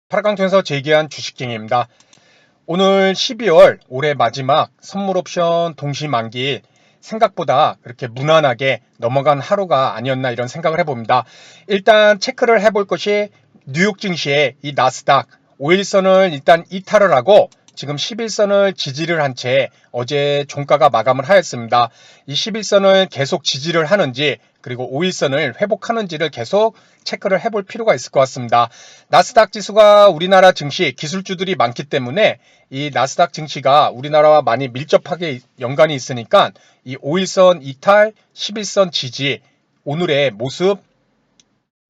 파라강통에서 재기한 주식쟁이입니다. 오늘 12월 올해 마지막 선물옵션 동시만기일 생각보다 그렇게 무난하게 넘어간 하루가 아니었나 이런 생각을 해봅니다. 일단 체크를 해볼 것이 뉴욕 증시의 이 나스닥 5일선을 일단 이탈을 하고 지금 11선을 지지를 한 채 어제 종가가 마감을 하였습니다. 이 11선을 계속 지지를 하는지 그리고 5일선을 회복하는지를 계속 체크를 해볼 필요가 있을 것 같습니다. 나스닥 지수가 우리나라 증시 기술주들이 많기 때문에 이 나스닥 증시가 우리나라와 많이 밀접하게 연관이 있으니까 이 5일선 이탈, 11선 지지 오늘의 모습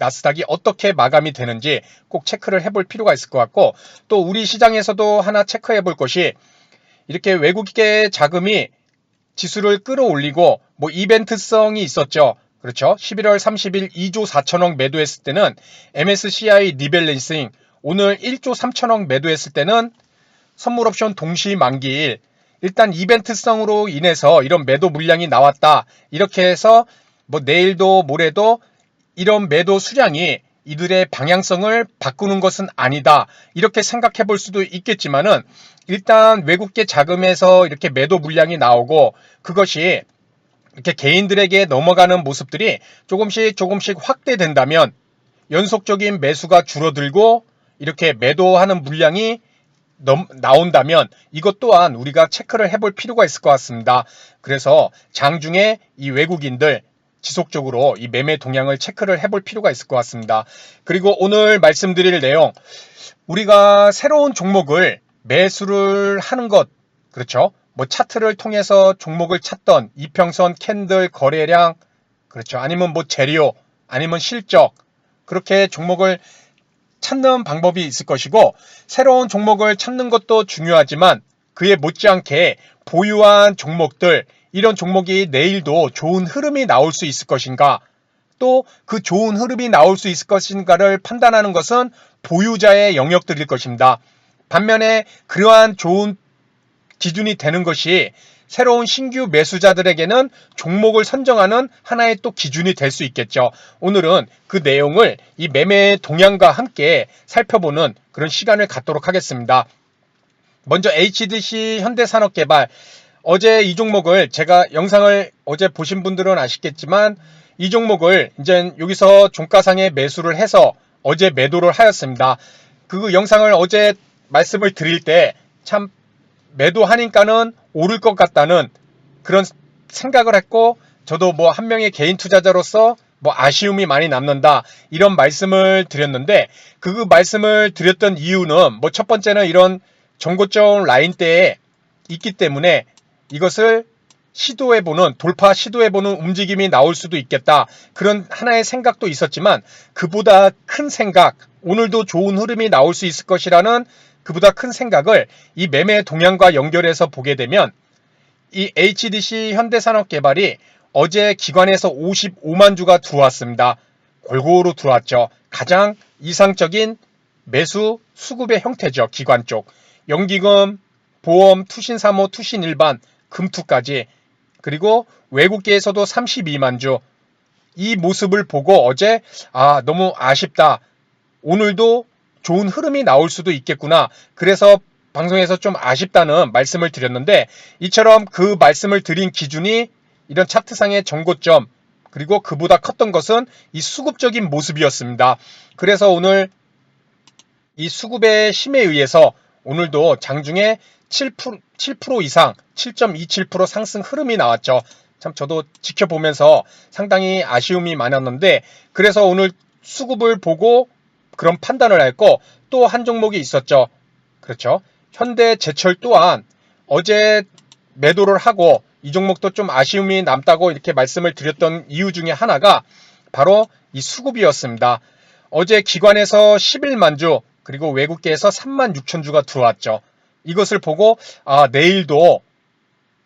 나스닥이 어떻게 마감이 되는지 꼭 체크를 해볼 필요가 있을 것 같고, 또 우리 시장에서도 하나 체크해 볼 것이 이렇게 외국계 자금이 지수를 끌어올리고 뭐 이벤트성이 있었죠. 그렇죠. 11월 30일 2조 4천억 매도했을 때는 MSCI 리밸런싱, 오늘 1조 3천억 매도했을 때는 선물옵션 동시 만기일, 일단 이벤트성으로 인해서 이런 매도 물량이 나왔다. 이렇게 해서 뭐 내일도 모레도 이런 매도 수량이 이들의 방향성을 바꾸는 것은 아니다. 이렇게 생각해 볼 수도 있겠지만은 일단 외국계 자금에서 이렇게 매도 물량이 나오고 그것이 이렇게 개인들에게 넘어가는 모습들이 조금씩 확대된다면 연속적인 매수가 줄어들고 이렇게 매도하는 물량이 나온다면 이것 또한 우리가 체크를 해볼 필요가 있을 것 같습니다. 그래서 장중에 이 외국인들 지속적으로 이 매매 동향을 체크를 해볼 필요가 있을 것 같습니다. 그리고 오늘 말씀드릴 내용, 우리가 새로운 종목을 매수를 하는 것, 그렇죠? 뭐 차트를 통해서 종목을 찾던 이평선, 캔들, 거래량, 그렇죠? 아니면 뭐 재료, 아니면 실적, 그렇게 종목을 찾는 방법이 있을 것이고, 새로운 종목을 찾는 것도 중요하지만 그에 못지않게 보유한 종목들, 이런 종목이 내일도 좋은 흐름이 나올 수 있을 것인가, 또 그 좋은 흐름이 나올 수 있을 것인가를 판단하는 것은 보유자의 영역들일 것입니다. 반면에 그러한 좋은 기준이 되는 것이 새로운 신규 매수자들에게는 종목을 선정하는 하나의 또 기준이 될 수 있겠죠. 오늘은 그 내용을 이 매매 동향과 함께 살펴보는 그런 시간을 갖도록 하겠습니다. 먼저 HDC 현대산업개발, 어제 이 종목을 제가 영상을 어제 보신 분들은 아시겠지만 이 종목을 이제 여기서 종가상에 매수를 해서 어제 매도를 하였습니다. 그 영상을 어제 말씀을 드릴 때 참 매도하니까는 오를 것 같다는 그런 생각을 했고, 저도 뭐 한 명의 개인 투자자로서 뭐 아쉬움이 많이 남는다 이런 말씀을 드렸는데, 그 말씀을 드렸던 이유는 뭐 첫 번째는 이런 정고점 라인대에 있기 때문에 이것을 시도해보는, 돌파 시도해보는 움직임이 나올 수도 있겠다, 그런 하나의 생각도 있었지만 그보다 큰 생각, 오늘도 좋은 흐름이 나올 수 있을 것이라는 그보다 큰 생각을 이 매매 동향과 연결해서 보게 되면, 이 HDC 현대산업개발이 어제 기관에서 55만 주가 들어왔습니다. 골고루 들어왔죠. 가장 이상적인 매수 수급의 형태죠. 기관 쪽. 연기금, 보험, 투신사모, 투신일반, 금투까지, 그리고 외국계에서도 32만 주. 이 모습을 보고 어제 너무 아쉽다, 오늘도 좋은 흐름이 나올 수도 있겠구나, 그래서 방송에서 좀 아쉽다는 말씀을 드렸는데, 이처럼 그 말씀을 드린 기준이 이런 차트상의 정고점, 그리고 그보다 컸던 것은 이 수급적인 모습이었습니다. 그래서 오늘 이 수급의 힘에 의해서 오늘도 장중에 7% 이상 7.27% 상승 흐름이 나왔죠. 참 저도 지켜보면서 상당히 아쉬움이 많았는데, 그래서 오늘 수급을 보고 그런 판단을 했고, 또 한 종목이 있었죠. 그렇죠. 현대제철 또한 어제 매도를 하고 이 종목도 좀 아쉬움이 남다고 이렇게 말씀을 드렸던 이유 중에 하나가 바로 이 수급이었습니다. 어제 기관에서 11만 주, 그리고 외국계에서 3만 6천 주가 들어왔죠. 이것을 보고 내일도,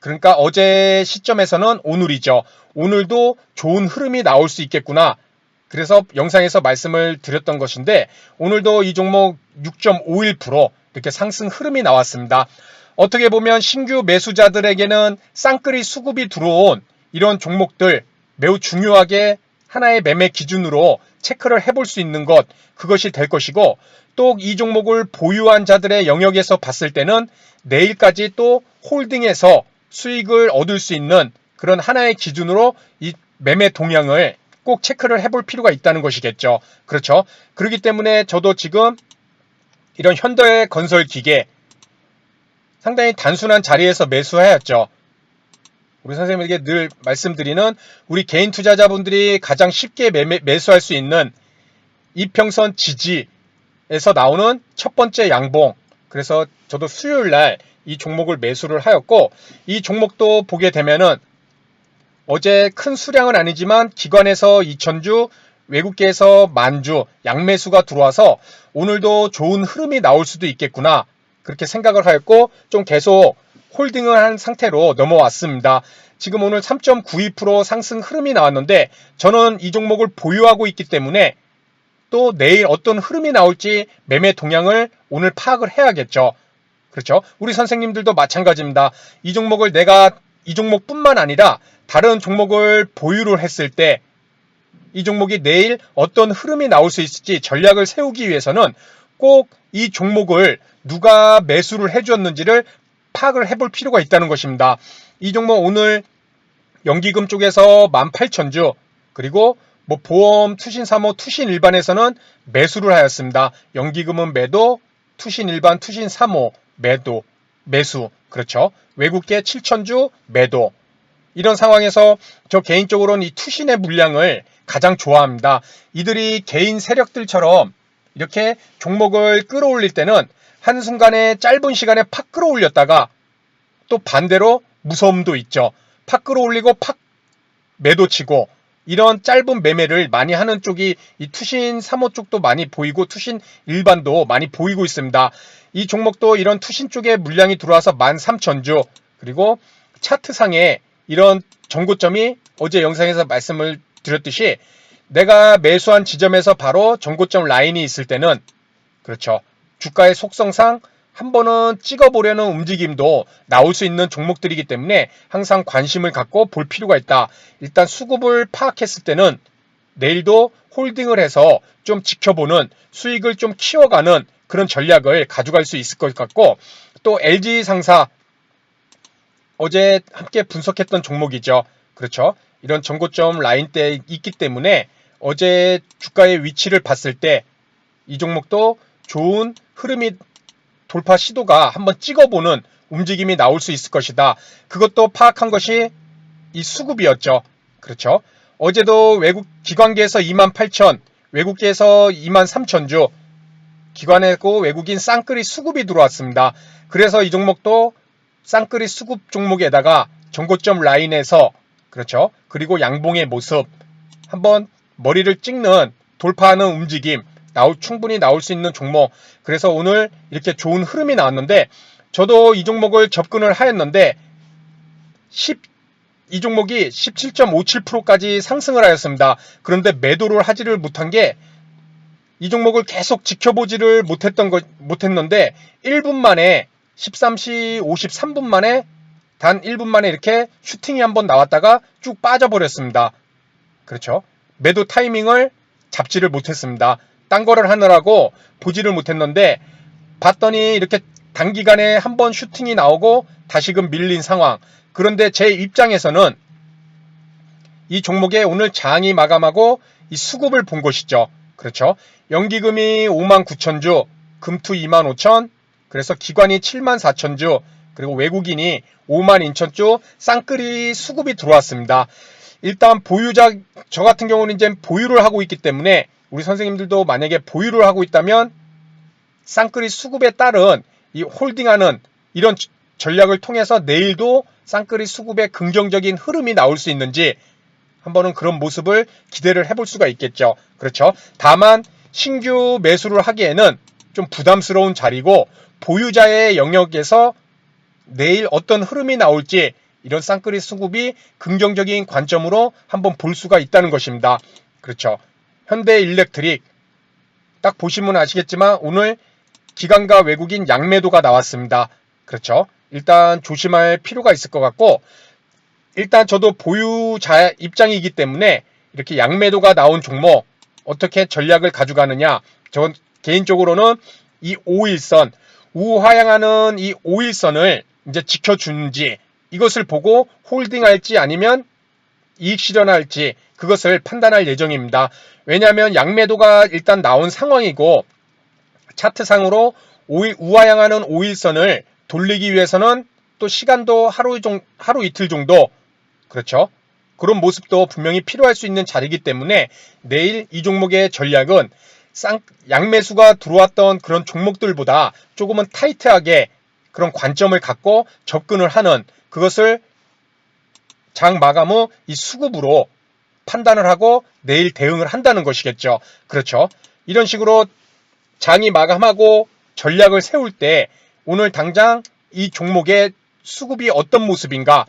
그러니까 어제 시점에서는 오늘이죠. 오늘도 좋은 흐름이 나올 수 있겠구나, 그래서 영상에서 말씀을 드렸던 것인데, 오늘도 이 종목 6.51% 이렇게 상승 흐름이 나왔습니다. 어떻게 보면 신규 매수자들에게는 쌍끌이 수급이 들어온 이런 종목들 매우 중요하게 하나의 매매 기준으로 체크를 해볼 수 있는 것, 그것이 될 것이고, 또 이 종목을 보유한 자들의 영역에서 봤을 때는 내일까지 또 홀딩해서 수익을 얻을 수 있는 그런 하나의 기준으로 이 매매 동향을 꼭 체크를 해볼 필요가 있다는 것이겠죠. 그렇죠. 그렇기 때문에 저도 지금 이런 현대건설기계 상당히 단순한 자리에서 매수하였죠. 우리 선생님에게 늘 말씀드리는 우리 개인 투자자분들이 가장 쉽게 매수할 수 있는 이평선 지지에서 나오는 첫 번째 양봉. 그래서 저도 수요일 날 이 종목을 매수를 하였고, 이 종목도 보게 되면은 어제 큰 수량은 아니지만 기관에서 2,000주, 외국계에서 10,000주 양매수가 들어와서 오늘도 좋은 흐름이 나올 수도 있겠구나, 그렇게 생각을 하였고 좀 계속 홀딩을 한 상태로 넘어왔습니다. 지금 오늘 3.92% 상승 흐름이 나왔는데 저는 이 종목을 보유하고 있기 때문에 또 내일 어떤 흐름이 나올지 매매 동향을 오늘 파악을 해야겠죠. 그렇죠. 우리 선생님들도 마찬가지입니다. 이 종목을 내가 이 종목뿐만 아니라 다른 종목을 보유를 했을 때 이 종목이 내일 어떤 흐름이 나올 수 있을지 전략을 세우기 위해서는 꼭 이 종목을 누가 매수를 해주었는지를 파악을 해볼 필요가 있다는 것입니다. 이 종목 오늘 연기금 쪽에서 18,000주, 그리고 뭐 보험, 투신사모, 투신일반에서는 매수를 하였습니다. 연기금은 매도, 투신일반, 투신사모 매수. 그렇죠. 외국계 7,000주 매도. 이런 상황에서 저 개인적으로는 이 투신의 물량을 가장 좋아합니다. 이들이 개인 세력들처럼 이렇게 종목을 끌어올릴 때는 한순간에 짧은 시간에 팍 끌어올렸다가 또 반대로 무서움도 있죠. 팍 끌어올리고 팍 매도치고, 이런 짧은 매매를 많이 하는 쪽이 이 투신 3호 쪽도 많이 보이고 투신 일반도 많이 보이고 있습니다. 이 종목도 이런 투신 쪽에 물량이 들어와서 13,000주, 그리고 차트상에 이런 전고점이 어제 영상에서 말씀을 드렸듯이 내가 매수한 지점에서 바로 전고점 라인이 있을 때는, 그렇죠, 주가의 속성상 한 번은 찍어보려는 움직임도 나올 수 있는 종목들이기 때문에 항상 관심을 갖고 볼 필요가 있다. 일단 수급을 파악했을 때는 내일도 홀딩을 해서 좀 지켜보는, 수익을 좀 키워가는 그런 전략을 가져갈 수 있을 것 같고, 또 LG상사 어제 함께 분석했던 종목이죠. 그렇죠. 이런 전고점 라인대에 있기 때문에 어제 주가의 위치를 봤을 때 이 종목도 좋은 흐름이 돌파 시도가 한번 찍어보는 움직임이 나올 수 있을 것이다. 그것도 파악한 것이 이 수급이었죠. 그렇죠. 어제도 외국 기관계에서 28,000, 외국계에서 23,000주, 기관이고 외국인 쌍끌이 수급이 들어왔습니다. 그래서 이 종목도 쌍끌이 수급 종목에다가 전고점 라인에서, 그렇죠, 그리고 양봉의 모습 한번 머리를 찍는, 돌파하는 움직임 충분히 나올 수 있는 종목. 그래서 오늘 이렇게 좋은 흐름이 나왔는데 저도 이 종목을 접근을 하였는데 이 종목이 17.57%까지 상승을 하였습니다. 그런데 매도를 하지를 못한 게 이 종목을 계속 지켜보지를 못했는데 1분 만에 13시 53분 만에 단 1분 만에 이렇게 슈팅이 한번 나왔다가 쭉 빠져버렸습니다. 그렇죠. 매도 타이밍을 잡지를 못했습니다. 딴 거를 하느라고 보지를 못했는데 봤더니 이렇게 단기간에 한번 슈팅이 나오고 다시금 밀린 상황. 그런데 제 입장에서는 이 종목에 오늘 장이 마감하고 이 수급을 본 것이죠. 그렇죠. 연기금이 59,000주, 금투 25,000, 그래서 기관이 74,000주, 그리고 외국인이 52,000주 쌍끌이 수급이 들어왔습니다. 일단 보유자, 저 같은 경우는 이제 보유를 하고 있기 때문에 우리 선생님들도 만약에 보유를 하고 있다면 쌍끌이 수급에 따른 이 홀딩하는 이런 전략을 통해서 내일도 쌍끌이 수급에 긍정적인 흐름이 나올 수 있는지 한번은 그런 모습을 기대를 해볼 수가 있겠죠. 그렇죠. 다만 신규 매수를 하기에는 좀 부담스러운 자리고 보유자의 영역에서 내일 어떤 흐름이 나올지 이런 쌍끌이 수급이 긍정적인 관점으로 한번 볼 수가 있다는 것입니다. 그렇죠. 현대일렉트릭 딱 보시면 아시겠지만 오늘 기관과 외국인 양매도가 나왔습니다. 그렇죠. 일단 조심할 필요가 있을 것 같고, 일단 저도 보유자 입장이기 때문에 이렇게 양매도가 나온 종목 어떻게 전략을 가져가느냐. 저 개인적으로는 이 5일선, 우하향하는 이 5일선을 이제 지켜주는지 이것을 보고 홀딩할지 아니면 이익 실현할지 그것을 판단할 예정입니다. 왜냐하면 양매도가 일단 나온 상황이고 차트상으로 우하향하는 5일선을 돌리기 위해서는 또 시간도 하루 이틀 정도, 그렇죠? 그런 모습도 분명히 필요할 수 있는 자리이기 때문에 내일 이 종목의 전략은 양매수가 들어왔던 그런 종목들보다 조금은 타이트하게 그런 관점을 갖고 접근을 하는, 그것을 장 마감 후 이 수급으로 판단을 하고 내일 대응을 한다는 것이겠죠. 그렇죠. 이런 식으로 장이 마감하고 전략을 세울 때 오늘 당장 이 종목의 수급이 어떤 모습인가,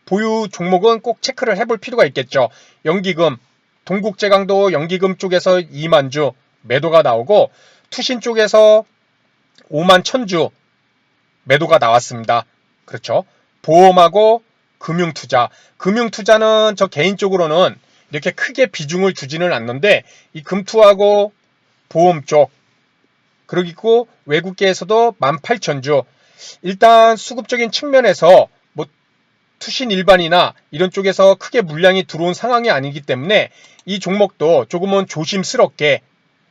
보유 종목은 꼭 체크를 해볼 필요가 있겠죠. 연기금, 동국제강도 연기금 쪽에서 2만 주 매도가 나오고 투신 쪽에서 5만 1000주 매도가 나왔습니다. 그렇죠. 보험하고 금융투자. 금융투자는 저 개인적으로는 이렇게 크게 비중을 두지는 않는데 이 금투하고 보험 쪽, 그리고 외국계에서도 18,000주. 일단 수급적인 측면에서 뭐 투신 일반이나 이런 쪽에서 크게 물량이 들어온 상황이 아니기 때문에 이 종목도 조금은 조심스럽게,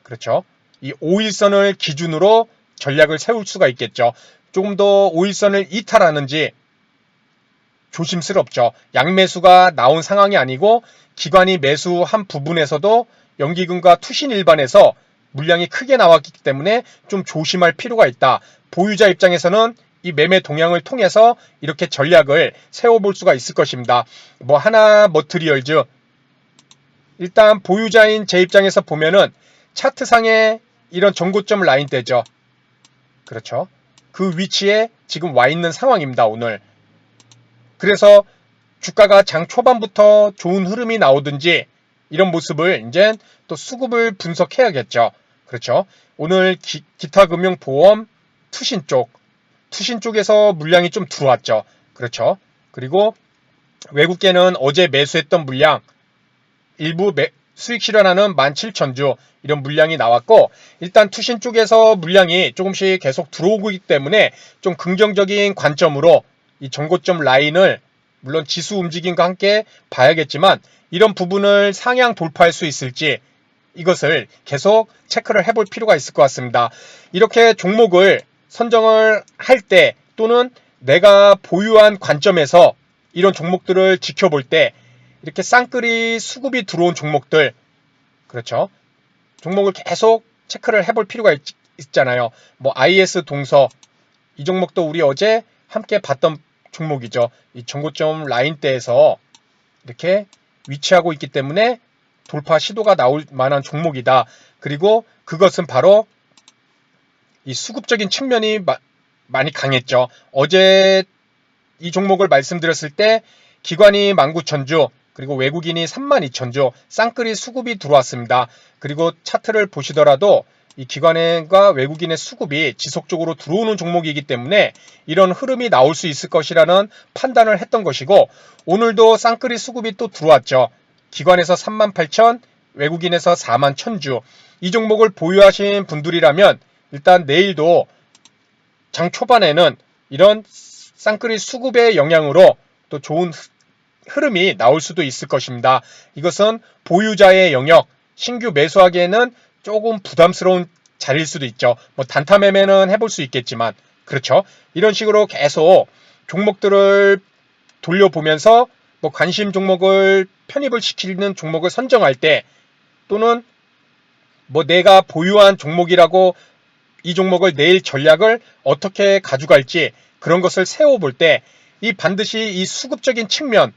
그렇죠, 이 5일선을 기준으로 전략을 세울 수가 있겠죠. 조금 더 5일선을 이탈하는지 조심스럽죠. 양매수가 나온 상황이 아니고 기관이 매수한 부분에서도 연기금과 투신 일반에서 물량이 크게 나왔기 때문에 좀 조심할 필요가 있다. 보유자 입장에서는 이 매매 동향을 통해서 이렇게 전략을 세워볼 수가 있을 것입니다. 뭐 하나 머트리얼즈, 일단 보유자인 제 입장에서 보면은 차트상에 이런 전고점 라인대죠. 그렇죠. 그 위치에 지금 와 있는 상황입니다, 오늘. 그래서 주가가 장 초반부터 좋은 흐름이 나오든지 이런 모습을 이제 또 수급을 분석해야겠죠. 그렇죠. 오늘 기타 금융 보험 투신 쪽에서 물량이 좀 들어왔죠. 그렇죠. 그리고 외국계는 어제 매수했던 물량 일부 수익 실현하는 17,000주 이런 물량이 나왔고, 일단 투신 쪽에서 물량이 조금씩 계속 들어오고 있기 때문에 좀 긍정적인 관점으로 이 전고점 라인을 물론 지수 움직임과 함께 봐야겠지만 이런 부분을 상향 돌파할 수 있을지 이것을 계속 체크를 해볼 필요가 있을 것 같습니다. 이렇게 종목을 선정을 할 때 또는 내가 보유한 관점에서 이런 종목들을 지켜볼 때 이렇게 쌍끌이 수급이 들어온 종목들, 그렇죠, 종목을 계속 체크를 해볼 필요가 있잖아요. 뭐 IS 동서, 이 종목도 우리 어제 함께 봤던 종목이죠. 이 전고점 라인대에서 이렇게 위치하고 있기 때문에 돌파 시도가 나올 만한 종목이다. 그리고 그것은 바로 이 수급적인 측면이 많이 강했죠. 어제 이 종목을 말씀드렸을 때 기관이 19,000주, 그리고 외국인이 32,000주 쌍끌이 수급이 들어왔습니다. 그리고 차트를 보시더라도 이 기관과 외국인의 수급이 지속적으로 들어오는 종목이기 때문에 이런 흐름이 나올 수 있을 것이라는 판단을 했던 것이고, 오늘도 쌍끌이 수급이 또 들어왔죠. 기관에서 38,000, 외국인에서 41,000주. 이 종목을 보유하신 분들이라면 일단 내일도 장 초반에는 이런 쌍끌이 수급의 영향으로 또 좋은 흐름이 나올 수도 있을 것입니다. 이것은 보유자의 영역, 신규 매수하기에는 조금 부담스러운 자리일 수도 있죠. 뭐 단타 매매는 해볼 수 있겠지만, 그렇죠. 이런 식으로 계속 종목들을 돌려보면서 뭐 관심 종목을 편입을 시키는 종목을 선정할 때, 또는 뭐 내가 보유한 종목이라고 이 종목을 내일 전략을 어떻게 가져갈지 그런 것을 세워볼 때 이 반드시 이 수급적인 측면,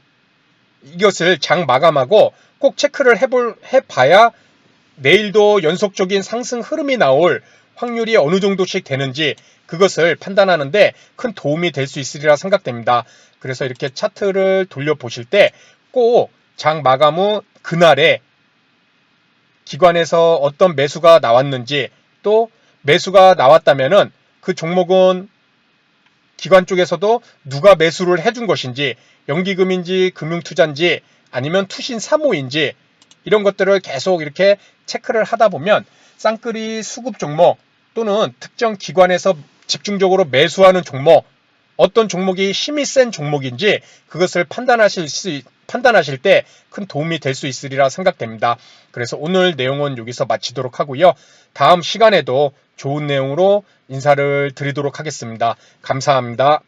이것을 장 마감하고 꼭 체크를 해봐야 내일도 연속적인 상승 흐름이 나올 확률이 어느 정도씩 되는지 그것을 판단하는데 큰 도움이 될 수 있으리라 생각됩니다. 그래서 이렇게 차트를 돌려보실 때 꼭 장 마감 후 그날에 기관에서 어떤 매수가 나왔는지, 또 매수가 나왔다면은 그 종목은 기관 쪽에서도 누가 매수를 해준 것인지, 연기금인지 금융투자인지 아니면 투신 사모인지 이런 것들을 계속 이렇게 체크를 하다 보면 쌍끌이 수급 종목 또는 특정 기관에서 집중적으로 매수하는 종목, 어떤 종목이 힘이 센 종목인지 그것을 판단하실 때 큰 도움이 될 수 있으리라 생각됩니다. 그래서 오늘 내용은 여기서 마치도록 하고요. 다음 시간에도 좋은 내용으로 인사를 드리도록 하겠습니다. 감사합니다.